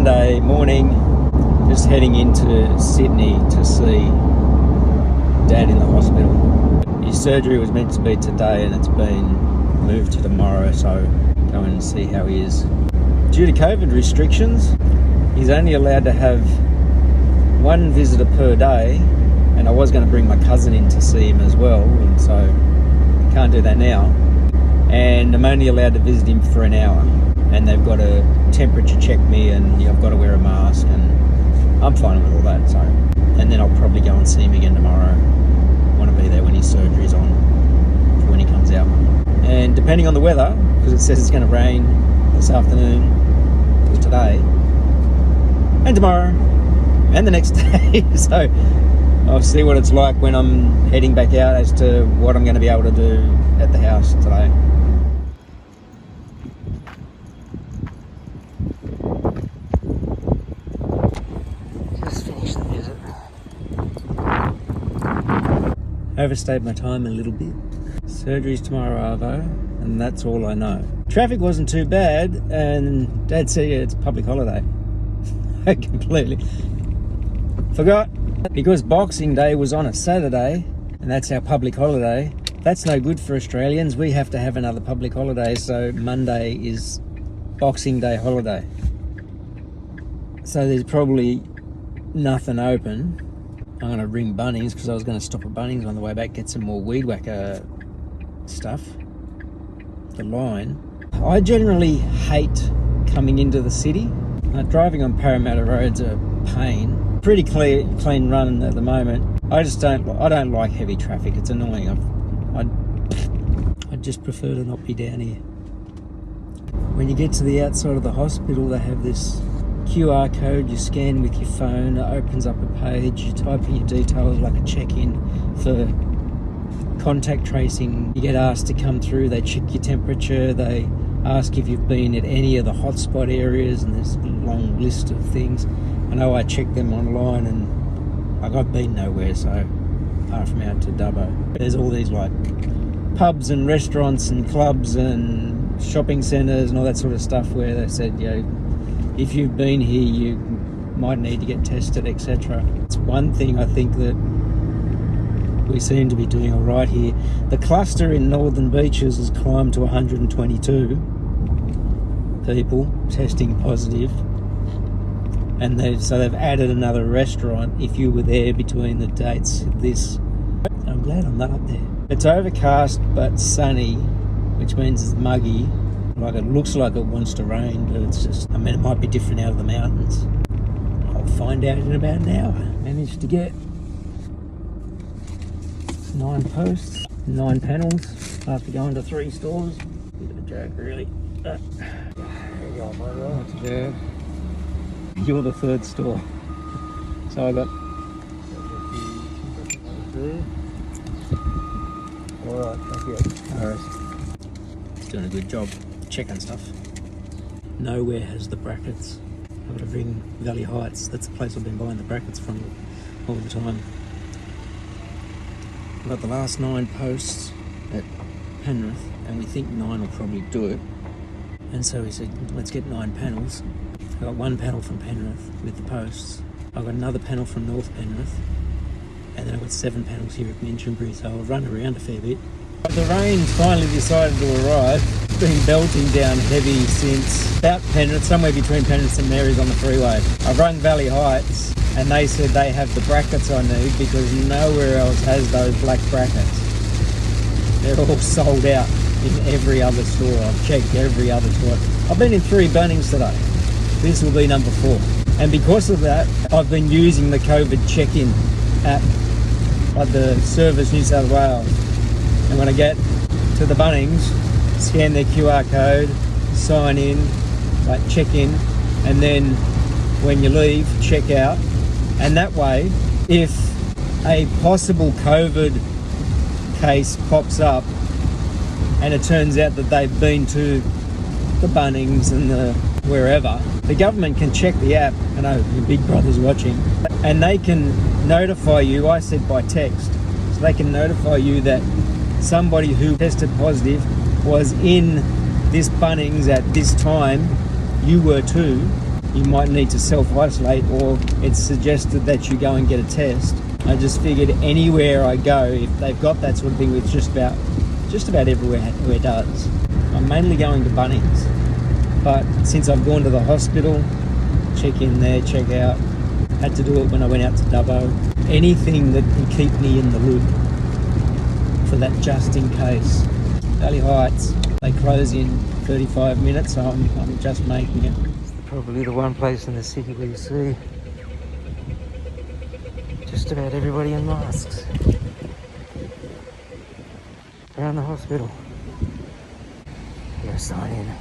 Monday morning, just heading into Sydney to see Dad in the hospital. His surgery was meant to be today and it's been moved to tomorrow, so go and see how he is. Due to COVID restrictions, he's only allowed to have one visitor per day, and I was going to bring my cousin in to see him as well, and so I can't do that now. And I'm only allowed to visit him for an hour, and they've got to temperature check me, and I've got to wear a mask, and I'm fine with all that. So, and then I'll probably go and see him again tomorrow. I want to be there when his surgery's on, for when he comes out. And depending on the weather, because it says it's going to rain this afternoon, or today, and tomorrow, and the next day, so I'll see what it's like when I'm heading back out as to what I'm going to be able to do at the house today. Just finished the visit. Overstayed my time a little bit. Surgery's tomorrow, Arvo, and that's all I know. Traffic wasn't too bad, and Dad said it's a public holiday. I completely forgot. Because Boxing Day was on a Saturday, and that's our public holiday, that's no good for Australians. We have to have another public holiday, so Monday is Boxing Day holiday. So there's probably nothing open. I'm going to ring Bunnings, because I was going to stop at Bunnings on the way back, get some more weed whacker stuff. The line. I generally hate coming into the city. Driving on Parramatta Road's a pain. Pretty clean run at the moment. I don't like heavy traffic. It's annoying. I'd just prefer to not be down here. When you get to the outside of the hospital, they have this QR code you scan with your phone. It opens up a page. You type in your details like a check-in for contact tracing. You get asked to come through. They check your temperature. They ask if you've been at any of the hotspot areas, and there's a long list of things. I know I checked them online and I've been nowhere, so apart from out to Dubbo. There's all these like pubs and restaurants and clubs and shopping centres and all that sort of stuff where they said, you know, if you've been here you might need to get tested, etc. It's one thing I think that we seem to be doing all right here. The cluster in Northern Beaches has climbed to 122 people testing positive. And they've added another restaurant if you were there between the dates of this. I'm glad I'm not up there. It's overcast but sunny, which means it's muggy. Like it looks like it wants to rain, but it's just, I mean, it might be different out of the mountains. I'll find out in about an hour. Managed to get 9 posts, 9 panels after going to 3 stores. Bit of a joke, really. There you go, my God. Not too bad. You're the third store. So I got... Alright, thank you. Alright. It's doing a good job checking stuff. Nowhere has the brackets. I've got to ring Valley Heights. That's the place I've been buying the brackets from all the time. I've got the last 9 posts at Penrith, and we think 9 will probably do it. And so we said, let's get 9 panels. I've got 1 panel from Penrith with the posts. I've got another panel from North Penrith. And then I've got 7 panels here at Minchinbury, so I'll run around a fair bit. The rain's finally decided to arrive. It's been belting down heavy since about Penrith, somewhere between Penrith and St Mary's on the freeway. I've rung Valley Heights, and they said they have the brackets I need because nowhere else has those black brackets. They're all sold out in every other store. I've checked every other store. I've been in 3 Bunnings today. This will be number 4. And because of that, I've been using the COVID check-in app at the Service New South Wales. And when I get to the Bunnings, scan their QR code, sign in, like check in, and then when you leave, check out. And that way, if a possible COVID case pops up and it turns out that they've been to the Bunnings and the wherever, the government can check the app. I know your big brother's watching, and they can notify you. I said by text, so they can notify you that somebody who tested positive was in this Bunnings at this time, you were too, you might need to self-isolate, or it's suggested that you go and get a test. I just figured anywhere I go, if they've got that sort of thing, which just about everywhere where it does. I'm mainly going to Bunnings, but since I've gone to the hospital, check in there, check out, had to do it when I went out to Dubbo. Anything that can keep me in the loop for that just in case. Valley Heights, they close in 35 minutes, so I'm just making it. It's probably the one place in the city where you see just about everybody in masks around the hospital. Here, sign in.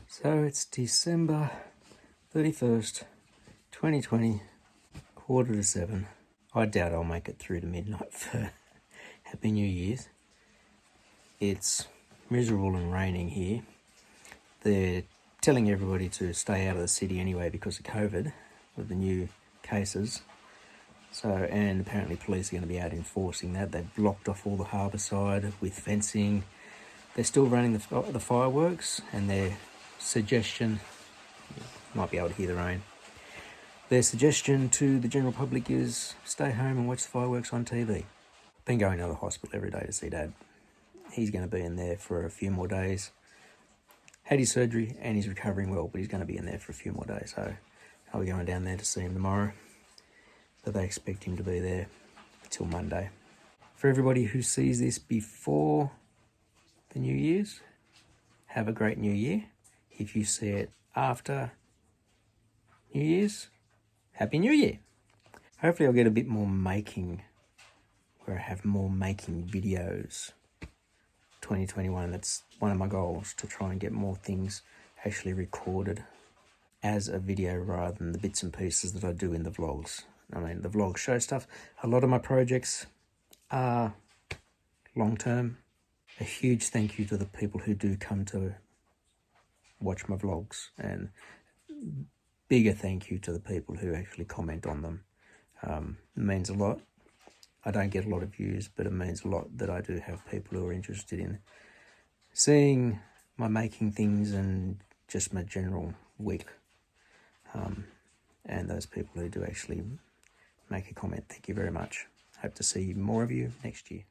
So it's December 31st, 2020, 6:45. I doubt I'll make it through to midnight for Happy New Year's. It's miserable and raining here. They're telling everybody to stay out of the city anyway because of COVID, with the new cases. So, and apparently police are going to be out enforcing that. They've blocked off all the harbour side with fencing. They're still running the fireworks, and their suggestion, you might be able to hear the rain, their suggestion to the general public is stay home and watch the fireworks on TV. Been going to the hospital every day to see Dad. He's going to be in there for a few more days. Had his surgery and he's recovering well, but he's going to be in there for a few more days. So I'll be going down there to see him tomorrow. But they expect him to be there till Monday. For everybody who sees this before the New Year's, have a great New Year. If you see it after New Year's, Happy New Year. Hopefully I'll get a bit more making, where I have more making videos. 2021, that's one of my goals, to try and get more things actually recorded as a video rather than the bits and pieces that I do in the vlogs. I mean, the vlogs show stuff. A lot of my projects are long-term. A huge thank you to the people who do come to watch my vlogs, and bigger thank you to the people who actually comment on them. It means a lot. I don't get a lot of views, but it means a lot that I do have people who are interested in seeing my making things and just my general week. And those people who do actually make a comment, thank you very much. Hope to see more of you next year.